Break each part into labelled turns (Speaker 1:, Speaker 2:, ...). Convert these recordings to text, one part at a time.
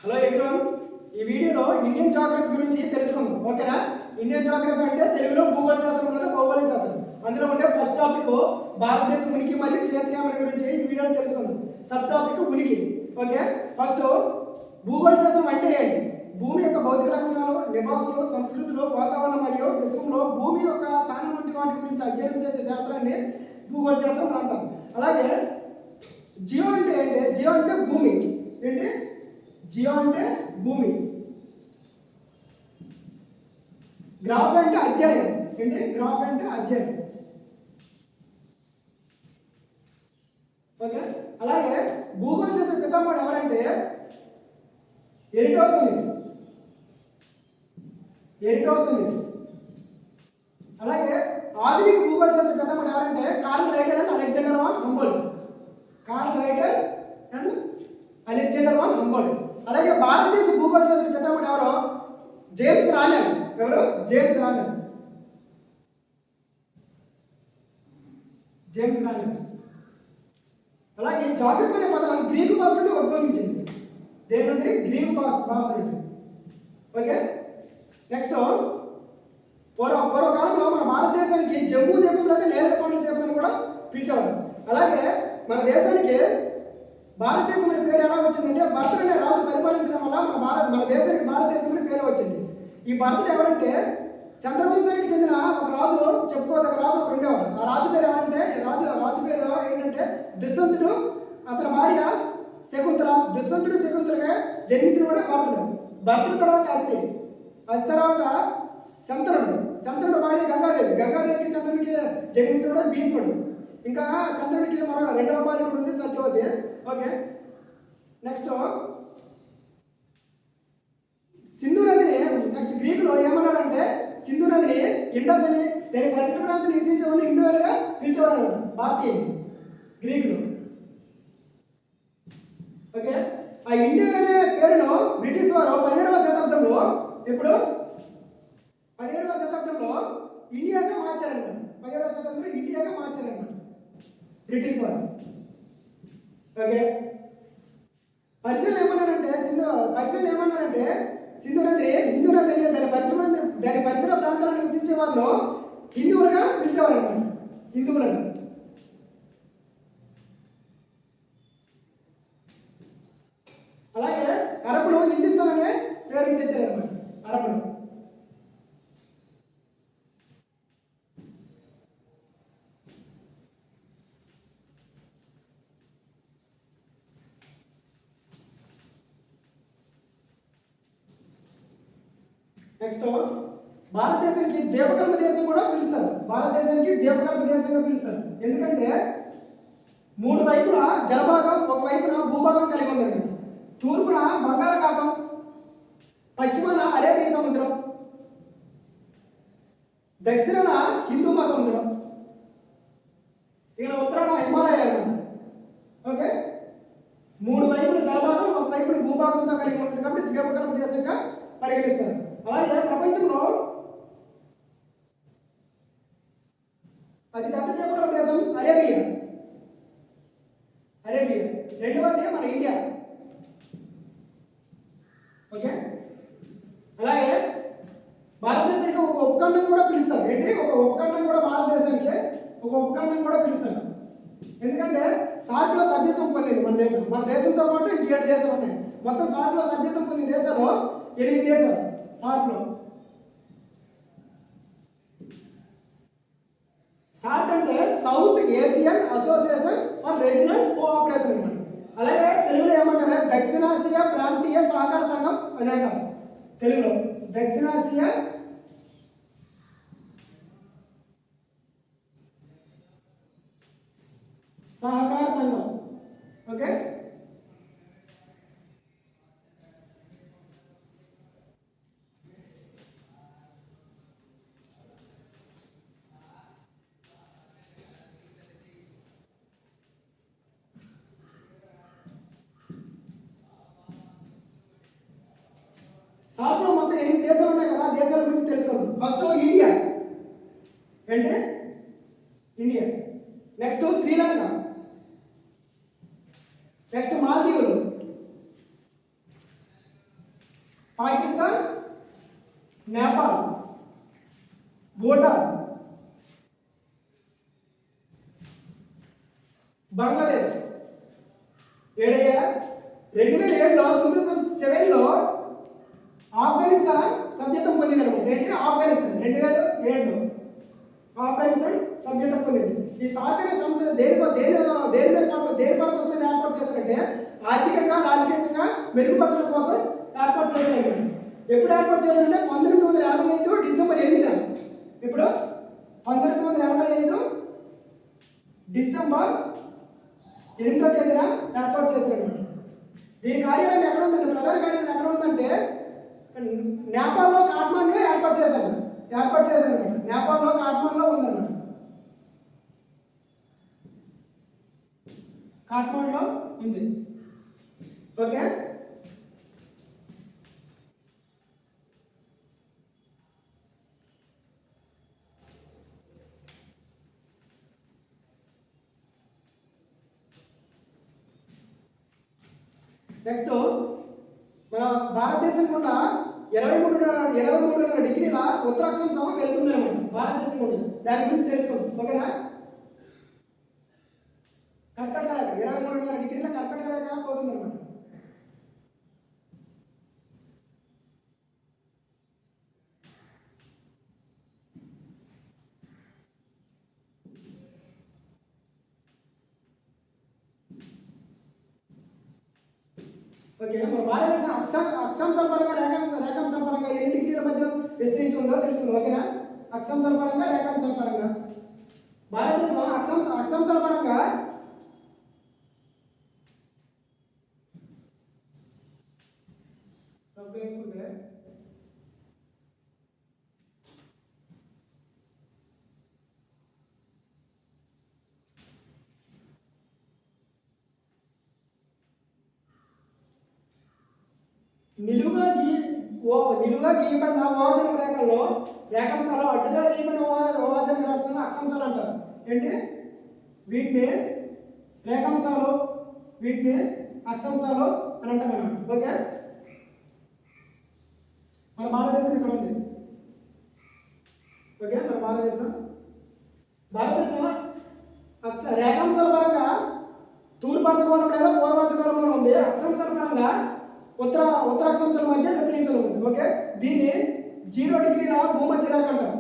Speaker 1: Hello everyone, ఈ వీడియోలో Indian geography గురించి తెలుసుకుందాం. ఓకేనా? ఇండియన్ జాగ్రఫీ అంటే తెలుగులో భూగోళ శాస్త్రం లేదా భౌగోళిక శాస్త్రం. అందులో ఉండే ఫస్ట్ టాపిక్ భారతదేశం ఉనికి మరియు క్షేత్రీయమైన గురించి ఈ వీడియోలో తెలుసుకుందాం. సబ్ టాపిక్ ఉనికి. ఓకే, ఫస్ట్ భూగోళ శాస్త్రం అంటే ఏంటి? భూమి యొక్క భౌతిక లక్షణాలు, నివాసులు, సంస్కృతులు, వాతావరణం మరియు విశ్వంలో భూమి యొక్క స్థానం వంటి వాటి గురించి అధ్యయనం చేసే శాస్త్రాన్ని భూగోళ శాస్త్రం అంటారు. అలాగే జియో అంటే ఏంటి? జియో అంటే భూమి. ఏంటి జియో అంటే భూమి. గ్రాఫ్ అంటే అధ్యాయం. ఏంటి గ్రాఫ్ అంటే అధ్యాయం. ఓకే, అలాగే భూగోళ శాస్త్ర పితామహుడు ఎవరంటే ఎరిటోస్తెనిస్. అలాగే ఆధునిక భూగోళ శాస్త్ర పితామహుడు ఎవరంటే Carl Ritter and Alexander von Humboldt. అలాగే భారతదేశ భూగోళ శాస్త్ర పితామహుడు ఎవరు? James Rennell. ఎవరు? James Rennell. అలాగే జాగ్రఫీ అనే పదం గ్రీకు భాష నుండి ఉద్భవించింది. దేని నుండి? గ్రీకు భాష నుండి. ఓకే, నెక్స్ట్ పూర్వకాలంలో మన భారతదేశానికి జంబూ ద్వీపం లేదా నేరేడు పండ్ల ద్వీపం అని కూడా పిలిచేవారు. అలాగే మన దేశానికి భారతదేశం అనే పేరు ఎలా వచ్చిందంటే భరతుడు అనే రాజు పరిపాలించడం వల్ల మన దేశానికి భారతదేశం అనే పేరు వచ్చింది. ఈ భరతుడు ఎవరంటే చంద్రవంశానికి చెందిన ఒక రాజు, చెప్పుకోదగ్గ రాజు ఒకరు ఉండేవారు. ఆ రాజు పేరు ఎవరంటే రాజు పేరు ఏంటంటే దుష్యంతుడు. అతని భార్య శకుంతల. శకుంతలగా జన్మించిన వాడే భరతుడు. భరతుడు తర్వాత అస్తి తర్వాత శంతనుడు భార్య గంగాదేవికి చంద్రుడికి జన్మించిన భీష్ముడు. ఇంకా చంద్రుడికి మన రెండవ భార్య ఉంది సత్యవతి. ఓకే, నెక్స్ట్ సింధు నదిని నెక్స్ట్ గ్రీకులో ఏమన్నారంటే సింధు నదిని ఇండస్ అని, దాని పరిసర ప్రాంతం నివసించేవాళ్ళు ఇండోర్గా పిలిచేవారు భారతీయ గ్రీకులు. ఓకే, ఆ ఇండియన్ అనే పేరును బ్రిటిష్ వారు 17వ శతాబ్దంలో ఇండియాగా మార్చారన్నమాట. 17వ శతాబ్దంలో ఇండియాగా మార్చారన్నమాట బ్రిటిష్ వారు. ఓకే, పరిశీలన ఏమన్నారంటే సింధు నదిని హిందూ నది దాని పరిసర ప్రాంతాలను నివసించే వాళ్ళు హిందువులుగా పిలిచేవారు అనమాట. హిందువులుగా. అలాగే అరబ్బులు హిందుస్థాన్ అనే పేరు తెచ్చారన్నమాట. అరబ్బులు. నెక్స్ట్ భారతదేశానికి ద్వీపకల్ప దేశం కూడా పిలుస్తారు. ఎందుకంటే 3 వైపులా జలభాగం, ఒక వైపున భూభాగం కలిగి ఉంది. తూర్పున బంగాళాఖాతం, పశ్చిమాన అరేబియా సముద్రం, దక్షిణాన హిందూ మహాసముద్రం, ఇక్కడ ఉత్తరాన హిమాలయాలు. ఓకే, 3 వైపుల జలభాగం, ఒక వైపున భూభాగంతో కలిగి ఉంటుంది కాబట్టి ద్వీపకల్ప దేశంగా పరిగణిస్తారు. అలాగే ప్రపంచంలో అతి పెద్ద ద్వీపకల్ప దేశం అరేబియా. రెండవది మన ఇండియా. ఓకే, అలాగే భారతదేశానికి ఒక ఉపఖండం కూడా పిలుస్తారు. ఒక ఉపఖండం కూడా భారతదేశానికి ఒక ఉపఖండం కూడా పిలుస్తారు. ఎందుకంటే సార్క్లో సభ్యత్వం పొందింది మన దేశంతో పాటు 7 దేశాలు ఉన్నాయి. మొత్తం సార్క్లో సభ్యత్వం పొందిన దేశాలు 8 దేశాలు సార్క్లో. సార్క్ అంటే south Asian association for regional cooperation అనమాట. అలాగే తెలుగులో ఏమంటారు? దక్షిణాసియా ప్రాంతీయ సహకార సంఘం అని అంటారు. తెలుగులో దక్షిణాసియా సహకార సంఘం. ఓకే, సార్క్లో మొత్తం 8 దేశాలు ఉన్నాయి కదా. దేశాల గురించి తెలుసుకుందాం. First India. Next Sri Lanka, next మాల్దీవులు, పాకిస్తాన్, నేపాల్, భూటాన్, బంగ్లాదేశ్. ఏడయ్యా 2007లో 2007లో ఆఫ్ఘనిస్తాన్ సభ్యత్వం పొందింది అనమాట. ఏంటి ఆఫ్ఘనిస్తాన్ 2007లో ఆఫ్ఘనిస్తాన్ సభ్యత్వం పొందింది. ఈ సార్క్ అనే సంస్థ దేని పర్పస్ మీద ఏర్పాటు చేశారంటే ఆర్థికంగా రాజకీయంగా మెరుగుపరచడం కోసం ఏర్పాటు చేశారు. ఎప్పుడు ఏర్పాటు చేశారంటే 1985 డిసెంబర్ 8. ఇప్పుడు 1985 డిసెంబర్ 8వ తేదీన ఏర్పాటు చేశారన్నమాట. దీని కార్యాలయం ఎక్కడ ఉందంటే, ప్రధాన కార్యాలయం ఎక్కడ ఉందంటే నేపాల్లో కాఠ్మండులో ఏర్పాటు చేశారన్నమాట. నేపాల్లో కాఠ్మండులో ఉందన్నమాట. కాఠ్మండులో ఉంది. ఓకే, నెక్స్ట్ మన భారతదేశం కూడా 23.5 డిగ్రీల ఉత్తర అక్షాంశం వెళ్తుంది అనమాట. భారతదేశం కూడా దాని గురించి తెలుసుకోండి. ఓకేనా, కర్కటక రేఖ 23.5 డిగ్రీల కర్కటక రేఖ పోతుంది అనమాట. ఓకే, మన భారతదేశం అక్షాంశాల పరంగా రేఖాంశాల పరంగా ఎన్ని డిగ్రీల మధ్య విస్తరించి ఉందో తెలుస్తుంది. ఓకేనా, అక్షాంశాల పరంగా రేఖాంశాల పరంగా భారతదేశం అక్షాంశాల పరంగా వేసుకుంటే నిలువుగా గీయబడిన ఓజన రేఖల్లో రేఖాంశాలు, అడ్డుగా గీయబడిన ఓజన రేఖాంశాలు అక్షాంశాలు అంటారు. ఏంటి వీటిని రేఖాంశాలు, వీటిని అక్షాంశాలు అని అంటాం అన్నమాట. ఓకే, మన భారతదేశం ఇక్కడ ఉంది. ఓకే, మన భారతదేశం రేఖాంశాల పరంగా తూర్పు అర్ధగోళం లేదా పూర్వ అర్ధగోళంలో ఉంది. అక్షాంశాల పరంగా ఉత్తర అక్షాంశాల మధ్య విస్తరించడం ఉంది. ఓకే, దీన్ని 0 డిగ్రీల భూమధ్య రేఖ అంటారు.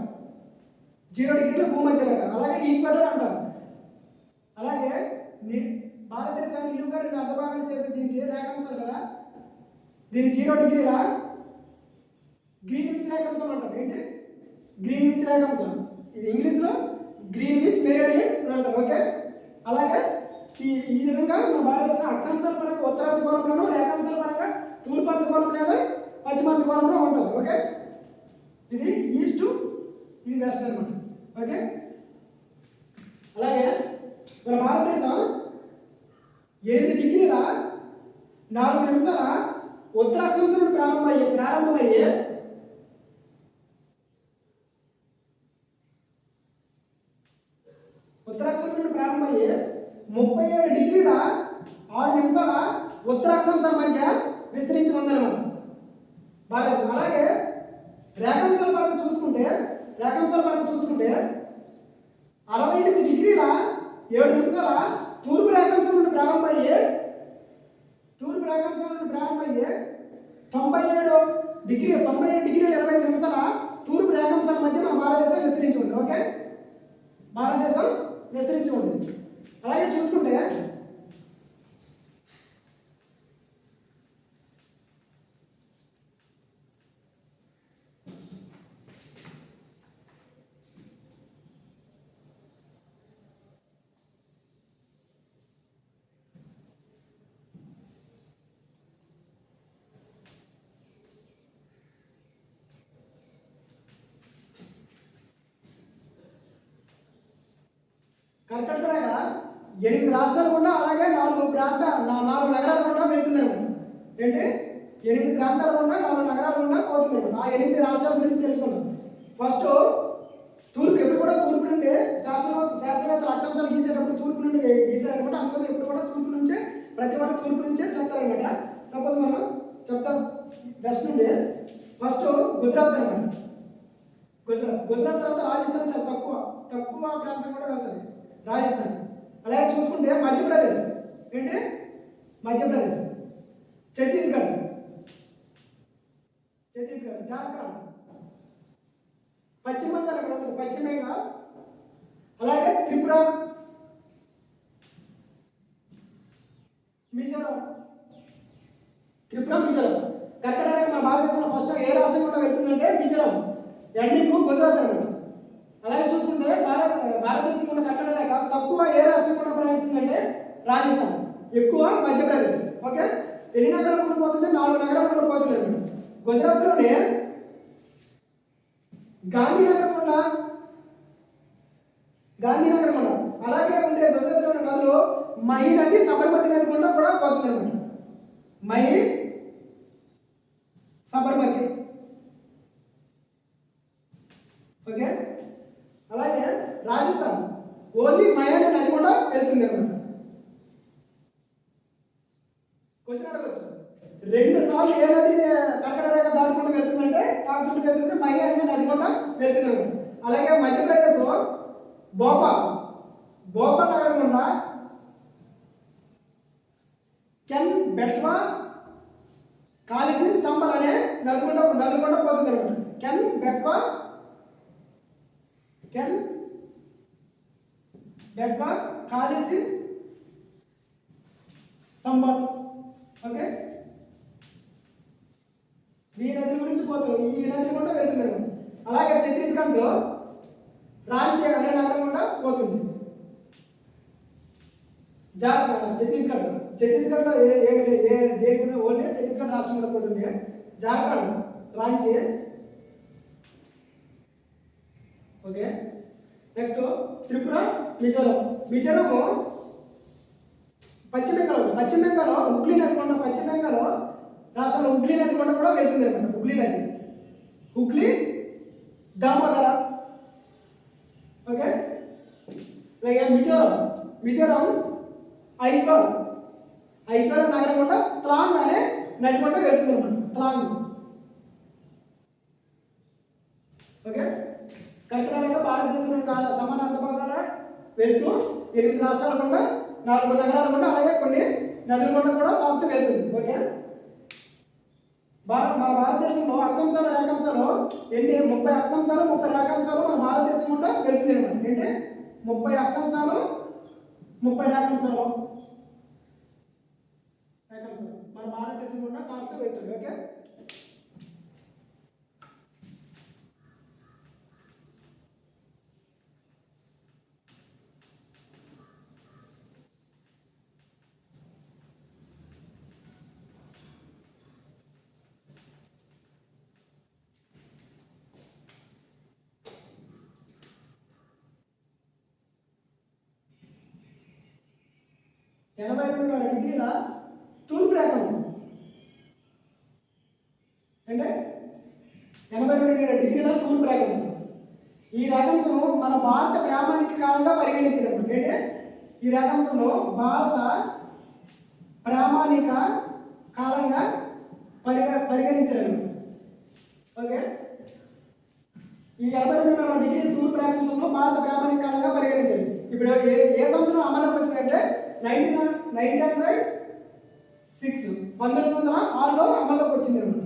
Speaker 1: 0 డిగ్రీల భూమధ్య రేఖ, అలాగే ఈక్వేటర్ అంటారు. అలాగే భారతదేశాన్ని నిలువుగా 2 అర్ధభాగాలు చేసే దీనికి రేఖాంశాలు కదా, దీన్ని 0 డిగ్రీల గ్రీన్విచ్ రేఖాంశం అంటారు. ఏంటి గ్రీన్విచ్ రేఖాంశం, ఇది ఇంగ్లీష్లో గ్రీన్విచ్ మెరిడియన్ అని అంటారు. ఓకే, అలాగే ఈ విధంగా మన భారతదేశం అక్షాంశాల పరంగా ఉత్తర అర్ధగోళంలోనూ, రేఖాంశాల పరంగా తూర్పు అర్ధగోళం లేదా పశ్చిమ అర్ధగోళంలో ఉంటుంది. ఓకే, ఇది ఈస్ట్, ఇది వెస్ట్ అనమాట. ఓకే, అలాగే మన భారతదేశం 8 డిగ్రీల 4 నిమిషాల ఉత్తర అక్షాంశం నుండి ప్రారంభమయ్యే ఉత్తరాక్షాంశం నుండి ప్రారంభమయ్యే 37 డిగ్రీల 6 నిమిషాల ఉత్తరాక్షాంశాల మధ్య విస్తరించి ఉందన్నమాట భారతదేశం. అలాగే రేఖాంశాల పరంగా చూసుకుంటే 68 డిగ్రీల 7 నిమిషాల తూర్పు రేఖాంశం నుండి ప్రారంభమయ్యే 97 డిగ్రీల 25 నిమిషాల తూర్పు రేఖాంశాల మధ్య మన భారతదేశం విస్తరించి ఉంది. ఓకే, భారతదేశం విస్తరించి ఉంది. అలాగే చూసుకుంటే కర్కటక రేఖ 8 రాష్ట్రాలు గుండా, అలాగే 4 నగరాల గుండా వెళ్తుంది అనమాట. ఏంటి 8 ప్రాంతాల గుండా 4 నగరాల గుండా పోతుంది అనమాట. ఆ 8 రాష్ట్రాల గురించి తెలుసుకుందాం. ఫస్ట్ తూర్పు, ఎప్పుడు కూడా తూర్పు నుండి శాస్త్రవేత్తలు అక్షాంశాలు గీసేటప్పుడు తూర్పు నుండి గీసారనమాట. అందుకని ఎప్పుడు కూడా తూర్పు నుంచే, ప్రతి వాడు తూర్పు నుంచే చెప్తారనమాట. సపోజ్ మనం చెప్తాం. వెస్ట్ నుండి ఫస్ట్ గుజరాత్ అనమాట. గుజరాత్ తర్వాత రాజస్థాన్ చాలా తక్కువ తక్కువ ప్రాంతం కూడా వెళ్తుంది రాజస్థాన్. అలాగే చూసుకుంటే మధ్యప్రదేశ్, ఏంటి మధ్యప్రదేశ్, ఛత్తీస్గఢ్, జార్ఖండ్, పశ్చిమ బెంగాల్ అక్కడ ఉంటుంది, పశ్చిమ బెంగాల్, అలాగే త్రిపుర, మిజోరం, కర్ణాటక. మన భారతదేశంలో ఫస్ట్ ఏ రాష్ట్రం కూడా వెళ్తుందంటే మిజోరం, ఎండింగ్ గుజరాత్ అనమాట. అలాగే చూసుకుంటే భారతదేశం ఉన్న కర్ణాటక తక్కువ ఏ రాష్ట్రం కూడా ప్రవహిస్తుందంటే రాజస్థాన్, ఎక్కువ మధ్యప్రదేశ్. ఓకే, ఎన్ని నగరాలు కూడా పోతుంది? 4 నగరాలు కూడా పోతుంది అనమాట. గుజరాత్లోనే గాంధీనగరం ఉండ, అలాగే ఉండే గుజరాత్లో ఉన్న నదులు మహి నది, సబర్మతి నది గుండా కూడా పోతుంది అనమాట. మహి, సబర్మతి. ఓకే, అలాగే రాజస్థాన్ ఓన్లీ మహి అనే నది కూడా వెళ్తుంది అనమాట. క్వశ్చన్ అడగచ్చు, 2 సార్లు ఏ నది కర్కట రేఖ దాటుకుంటూ వెళ్తుందంటే మహి అనే నది కూడా వెళ్తుంది అనమాట. అలాగే మధ్యప్రదేశ్ భోపాల్ నగరం గుండా కెన్, బెట్వా, కాళిసింద్, చంబల్ అనే నది గుండా పోతుంది అనమాట. కెన్, బెట్వా, కాళిసింద్, సంబల్. ఓకే, ఈ నది గురించి పోతుంది, ఈ నది గుండా వెళ్తుంది అనమాట. అలాగే ఛత్తీస్గఢ్లో రాంచీ అనే నగరం గుండా పోతుంది. ఛత్తీస్గఢ్లో దేని ఓన్లీ ఛత్తీస్గఢ్ రాష్ట్రం కూడా పోతుంది. జార్ఖండ్, రాంచీ. ఓకే, నెక్స్ట్ త్రిపుర, మిజోరం పశ్చిమ బెంగాల్ హుగ్లీ నది గుండా, పశ్చిమ బెంగాల్ రాష్ట్రంలో హుగ్లీ నది గుండా కూడా వెళ్తుంది అనమాట. హుగ్లీ, దామోదర. ఓకే, అలాగే మిజోరం ఐజ్వాల్ నగరం గుండా త్లాంగ్ అనే నది గుండా వెళ్తుంది అనమాట. త్లాంగ్. ఓకే, కర్ణాటక భారతదేశం సమాన భాగాల వెళ్తూ 8 రాష్ట్రాల గుండా 4 నగరాల గుండా అలాగే కొన్ని నదుల గుండా కూడా తాకుతూ వెళ్తుంది. ఓకే, మన భారతదేశంలో అక్షాంశాలు రేఖాంశాలు ఎన్ని? 30 అక్షాంశాలు 30 రేఖాంశాలు మన భారతదేశం గుండా వెళ్తుంది అనమాట. ఏంటి 30 అక్షాంశాలు 30 రేఖాంశాలు మన భారతదేశం గుండా తాకుతూ వెళ్తుంది. ఓకే, ఎనభై 82 డిగ్రీల తూర్పు రేఖాంశం అంటే 82 డిగ్రీల తూర్పు రేఖాంశం. ఈ రేఖాంశం మన భారత ప్రామాణిక కాలంగా పరిగణించినప్పుడు అంటే ఈ రేఖాంశంలో భారత ప్రామాణిక కాలంగా పరిగణించారు. ఓకే, ఈ 82 డిగ్రీల తూర్పు రేఖాంశంలో భారత ప్రామాణిక కాలంగా పరిగణించారు. ఇప్పుడు ఏ సంవత్సరం అమలులోకి వచ్చిందంటే 1906లో అమల్లోకి వచ్చింది అనమాట.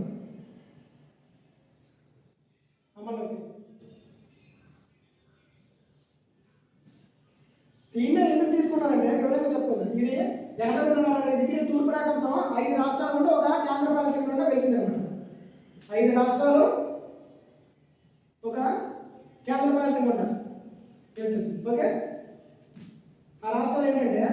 Speaker 1: దీన్నే ఎందుకు తీసుకున్నారంటే వివరంగా చెప్తుంది. ఇది 82 డిగ్రీల తూర్పు రేఖాంశం 5 రాష్ట్రాల నుండి ఒక కేంద్ర పాలిత నుండి వెళ్తుంది అనమాట. 5 రాష్ట్రాలు ఒక కేంద్ర పాలిత గుండా వెళ్తుంది. ఓకే, ఆ రాష్ట్రాలు ఏంటంటే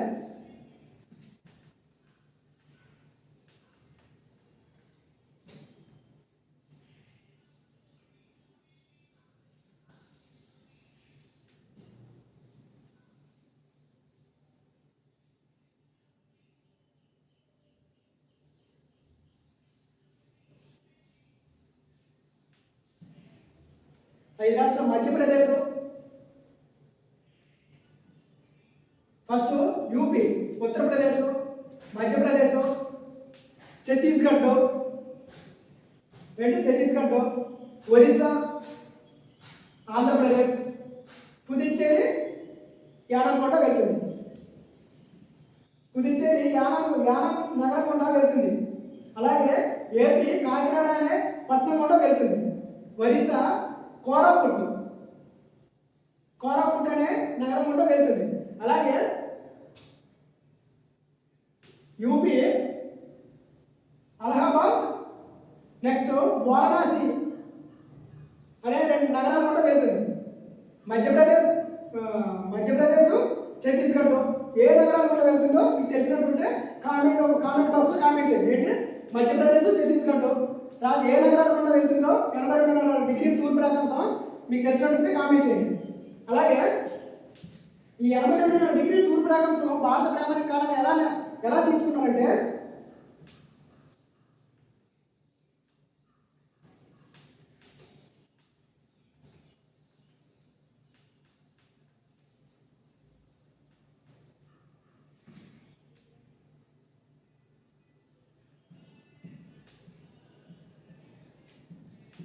Speaker 1: ఈ రాష్ట్రం మధ్యప్రదేశ్, ఫస్ట్ యూపీ, ఉత్తరప్రదేశ్, మధ్యప్రదేశ్, ఛత్తీస్గఢ్, ఏంటి ఛత్తీస్గఢ్, ఒరిస్సా, ఆంధ్రప్రదేశ్, పుదుచ్చేరి యానం గుండా వెళ్తుంది. పుదుచ్చేరి యానం నగరం గుండా వెళ్తుంది. అలాగే ఏపీ కాకినాడ అనే పట్టణం గుండా వెళ్తుంది. ఒరిస్సా కోరాపుట్ అనే నగరం గుండా వెళ్తుంది. అలాగే యూపీ అలహాబాద్, నెక్స్ట్ వారణాసి అనే 2 నగరాల గుండా వెళ్తుంది. మధ్యప్రదేశ్ ఛత్తీస్గఢ్ ఏ నగరాల గుండా వెళ్తుందో మీకు తెలిసినట్టుంటే కామెంట్ బాక్స్లో కామెంట్ చేయండి. ఏంటి మధ్యప్రదేశ్, ఛత్తీస్గఢ్ ఏ నగరాల గుండా వెళ్తుందో 82.5 డిగ్రీ తూర్పు రేఖాంశం మీకు తెలిసినట్టుంటే కామెంట్ చేయండి. అలాగే ఈ 82.5 డిగ్రీ తూర్పు రేఖాంశం భారత ప్రామాణిక కాలం ఎలా తీసుకున్నారంటే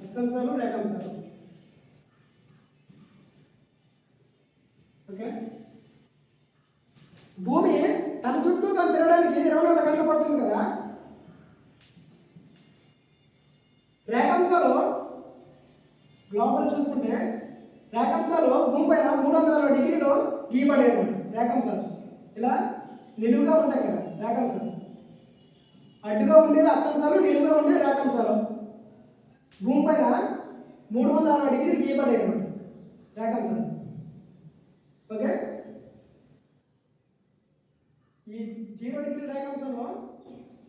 Speaker 1: అక్షాంశాలు, రేఖాంశాలు. ఓకే, భూమి తన చుట్టూ తను తిరగడానికి 24 గంటలు పడుతుంది కదా. రేఖాంశాలు గ్లోబల్ చూసుకుంటే రేఖాంశాలు భూమి పైన 360 డిగ్రీలు గీయబడేవి. రేఖాంశాలు ఇలా నిలువుగా ఉంటాయి కదా రేఖాంశాలు. అడ్డుగా ఉండేవి అక్షాంశాలు, నిలువుగా ఉండేవి రేఖాంశాలు. భూమి పైన 360 డిగ్రీలు గీయబడేవి రేఖాంశాలు. ఓకే, ఈ 0 డిగ్రీ రేఖాంశంలో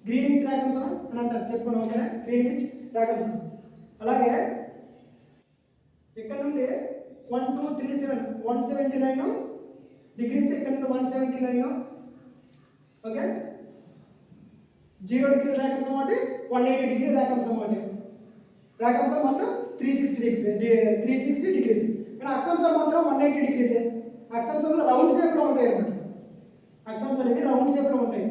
Speaker 1: గ్రీన్విచ్ రేఖాంశం అని అంటారు. చెప్పుకున్నాం. ఓకే, గ్రీన్విచ్ రేఖాంశం. అలాగే ఇక్కడ నుండి 179 డిగ్రీస్, ఇక్కడ నుండి 179. ఓకే, 0 డిగ్రీ రేఖాంశం ఒకటి, 180 డిగ్రీ రేఖాంశం ఒకటి. రేఖాంశం మొత్తం 360 డిగ్రీస్. కానీ అక్షాంశాలు మాత్రం 180 డిగ్రీసే. అక్షాంశాలు రౌండ్ షేప్లో ఉంటాయి అన్నమాట. అక్షాంశాలు ఇవి రౌండ్ షేప్లో ఉంటాయి.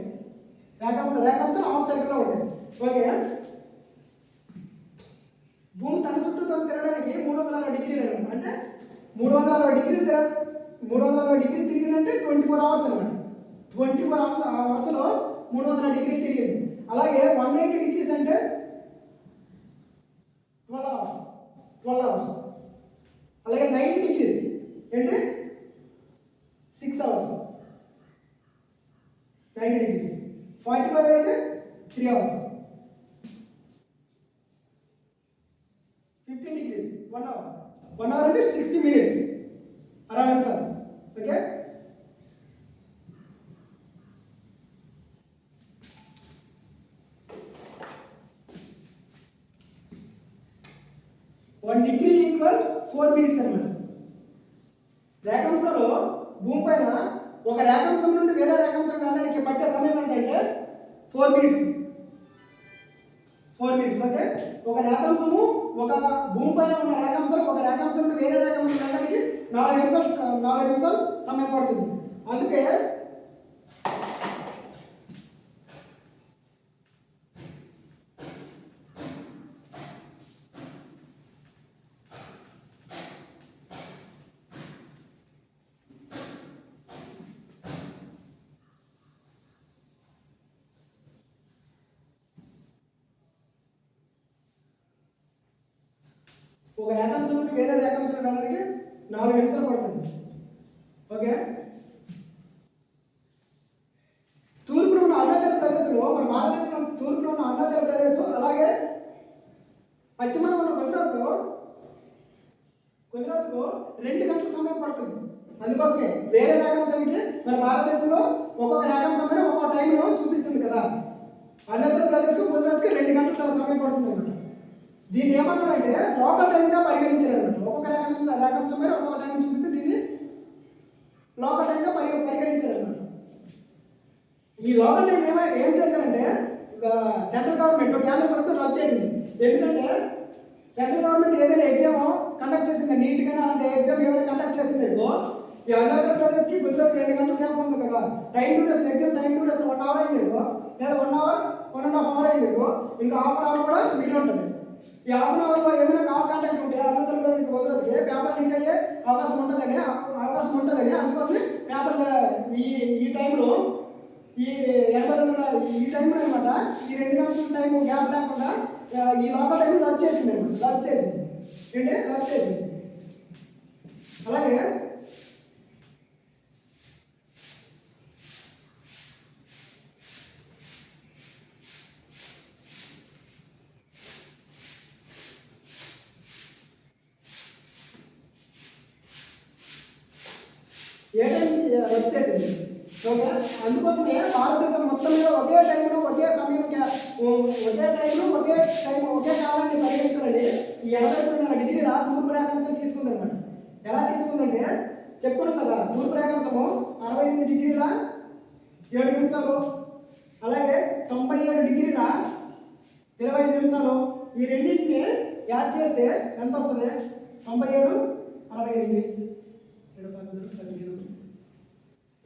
Speaker 1: రేఖాంశాలు హాఫ్ సర్కిల్లో ఉంటాయి. ఓకే, భూమి తన చుట్టూ తను తిరగడానికి 360 డిగ్రీలు అంటే 360 డిగ్రీస్ తిరిగిందంటే 24 అవర్స్ అనమాట. 24 అవర్స్లో 360 డిగ్రీలు తిరిగింది. అలాగే 180 డిగ్రీస్ అంటే 12 అవర్స్. అలాగే 90 డిగ్రీస్ అంటే 6 అవర్స్. 90 డిగ్రీస్ 45 అయితే 3 అవర్స్. 15 degrees 1 hour. 1 అవర్ అంటే 60 మినిట్స్, 60 నిమిషాలు. Okay, one degree equal 4 minutes అన్నమాట. రేఖాంశంలో భూమి పైన ఒక రేఖాంశం నుండి వేరే రేఖాంశం వెళ్ళడానికి పట్టే సమయం ఏంటంటే 4 మినిట్స్. 4 మినిట్స్. ఓకే, ఒక రేఖాంశము ఒక భూమి పైన ఉన్న రేఖాంశం ఒక రేఖాంశం నుండి వేరే రేఖాంశం వెళ్ళడానికి 4 నిమిషాలు సమయం పడుతుంది. అందుకే ఒక రేఖాంశం నుండి వేరే రేఖాంశం వెళ్ళడానికి 4 నిమిషాలు పడుతుంది. ఓకే, తూర్పున ఉన్న అరుణాచల్ ప్రదేశ్లో మన భారతదేశం తూర్పున ఉన్న అరుణాచల్ ప్రదేశ్, అలాగే పశ్చిమాన ఉన్న గుజరాత్కు 2 గంటల సమయం పడుతుంది. అందుకోసమే వేరే రేఖాంశానికి మన భారతదేశంలో ఒక్కొక్క రేఖాంశం మీద ఒక్కొక్క టైంలో చూపిస్తుంది కదా. అరుణాచల్ ప్రదేశ్, గుజరాత్కి 2 గంటల సమయం పడుతుంది అన్నమాట. దీన్ని ఏమన్నారంటే లోకల్ టైంగా పరిగణించారన్నమాట. ఒక్కొక్క రేఖాంశం మీద ఒక్కొక్క టైం చూపిస్తే దీన్ని లోకల్ టైంగా పరిగణించారన్నమాట. ఈ లోకల్ టైం ఏం చేశారంటే సెంట్రల్ గవర్నమెంట్, కేంద్ర ప్రభుత్వం రద్దు చేసింది. ఎందుకంటే సెంట్రల్ గవర్నమెంట్ ఏదైనా ఎగ్జామ్ కండక్ట్ చేసింది, నీట్గా అలాంటి ఎగ్జామ్ ఏమైనా కండక్ట్ చేసింది ఈ అరుణాచల్ ప్రదేశ్కి గుజరాత్కి 2 గంటల గ్యాప్ ఉంది కదా. టైం డ్యూరేషన్ ఎగ్జామ్ 1 అవర్ అయింది లేదా 1.5 అవర్ అయింది ఇంకా హాఫ్ అన్ అవర్ కూడా మిగిలి ఉంటుంది. ఈ హాఫ్ అన్ అవర్లో ఏమైనా కాల్ కాంటాక్ట్ ఉంటే అరుణాచల్ ప్రదేశ్కి వసతికి పేపర్ లీక్ అయ్యే అవకాశం ఉంటుందని అందుకోసమే పేపర్ ఈ టైంలో ఈ 80 ఈ టైంలో అనమాట ఈ 2 గంటల టైం గ్యాప్ లేకుండా ఈ లోకల్ టైం రద్దు చేసింది అనమాట రద్దు చేసింది అలాగే ఏ టైంకి వచ్చేసింది. ఓకే, అందుకోసమే భారతదేశం మొత్తం మీద ఒకే టైంలో ఒకే కాలాన్ని పరిగణించాలని ఈ 80 డిగ్రీల తూర్పు రేఖాంశం తీసుకుంది అనమాట. ఎలా తీసుకుందంటే చెప్పుకున్నాం కదా, తూర్పు రేఖాంశము 68 డిగ్రీల 7 నిమిషాలు, అలాగే 97 డిగ్రీల 25 నిమిషాలు. ఈ రెండింటిని యాడ్ చేస్తే ఎంత వస్తుంది? 97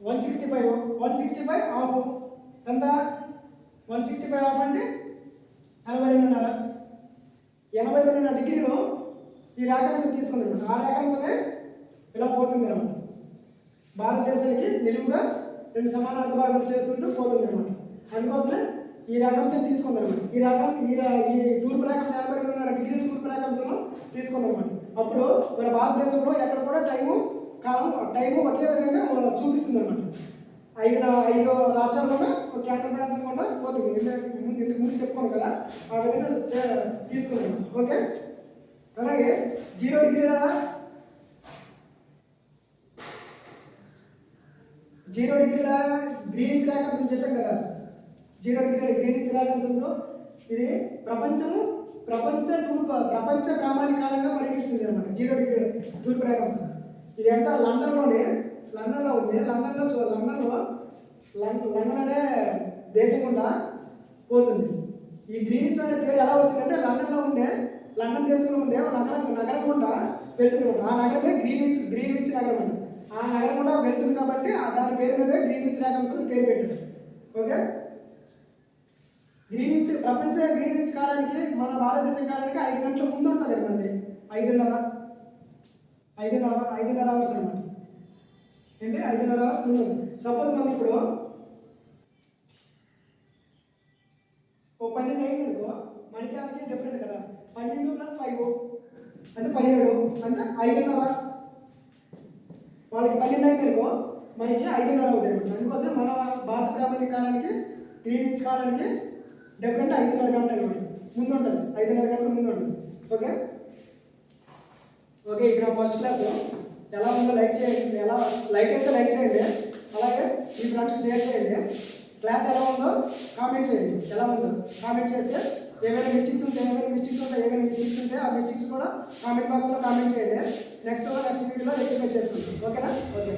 Speaker 1: 68 165 ఆఫ్ ఎంత? 165 ఆఫ్ అంటే 82.5 డిగ్రీలో ఈ రేఖాంశం తీసుకుంది. ఆ రేఖాంశమే ఇలా పోతుంది అనమాట. భారతదేశానికి నిలువుగా 2 సమాన అర్ధభాగాలు చేస్తుంటూ పోతుంది అనమాట. అందుకోసమే ఈ రేఖాంశం తీసుకుంది అనమాట. ఈ తూర్పు రేఖాంశం 82.5 డిగ్రీల తూర్పు రేఖాంశం తీసుకుంది అనమాట. అప్పుడు మన భారతదేశంలో ఎక్కడ కూడా టైము ఒకే విధంగా చూపిస్తుంది అనమాట. 5 రాష్ట్రాల్లో కేంద్ర ప్రాంతం కూడా పోతుంది. ఇంతకు ముందు చెప్పుకోను కదా, ఆ విధంగా తీసుకున్నాను. ఓకే, అలాగే 0 డిగ్రీల గ్రీనిచ్ రేఖాంశం చెప్పాం కదా. 0 డిగ్రీల గ్రీనిచ్ రేఖాంశంలో ఇది ప్రపంచ ప్రామాణిక కాలంగా పరిగణిస్తుంది అనమాట. 0 డిగ్రీల తూర్పు రేఖాంశం ఇది అంటే లండన్లో ఉంది. లండన్ అనే దేశం గుండా పోతుంది. ఈ గ్రీనిచ్ అనే పేరు ఎలా వచ్చిందంటే లండన్ దేశంలో ఉండే నగరం గుండా వెళ్తుంది. ఆ నగరమే గ్రీన్విచ్ నగరం అండి. ఆ నగరం గుండా వెళ్తుంది కాబట్టి దాని పేరు మీద గ్రీన్విచ్ రేఖాంశం పేరు పెట్టాడు. ఓకే, ప్రపంచ గ్రీన్విచ్ కాలానికి మన భారతదేశం కాలానికి 5 గంటల ముందు ఉంటుంది మనది. 5.5 అవర్స్ అనమాట. ఏంటి 5.5 అవర్స్ ఉంటుంది. సపోజ్ మనకి ఇప్పుడు 12 అయింది అనుకో, మనకి వాళ్ళకి డిఫరెంట్ కదా. 12 + 5 అంటే 17 అంటే 5.5. వాళ్ళకి 12 అయింది అనుకో, మనకి 5.5 అవుతుంది అనమాట. అందుకోసం మన భారత ప్రామాణిక కాలానికి గ్రీన్విచ్ కాలానికి డిఫరెంట్ 5.5 గంటలు అనమాట ముందు ఉంటుంది. 5.5 గంటల ముందు ఉంటుంది. ఓకే, ఇది నా ఫస్ట్ క్లాస్. ఎలా ఉందో లైక్ చేయండి. లైక్ చేయండి. అలాగే ఈ ఫ్రెండ్స్ షేర్ చేయండి. క్లాస్ ఎలా ఉందో కామెంట్ చేయండి. ఎలా ఉందో కామెంట్ చేస్తే ఏమైనా మిస్టేక్స్ ఉంటే ఆ మిస్టేక్స్ కూడా కామెంట్ బాక్స్లో కామెంట్ చేయండి. నెక్స్ట్ వీడియోలో రెక్టిఫై చేసుకుంటాం. ఓకేనా? ఓకే.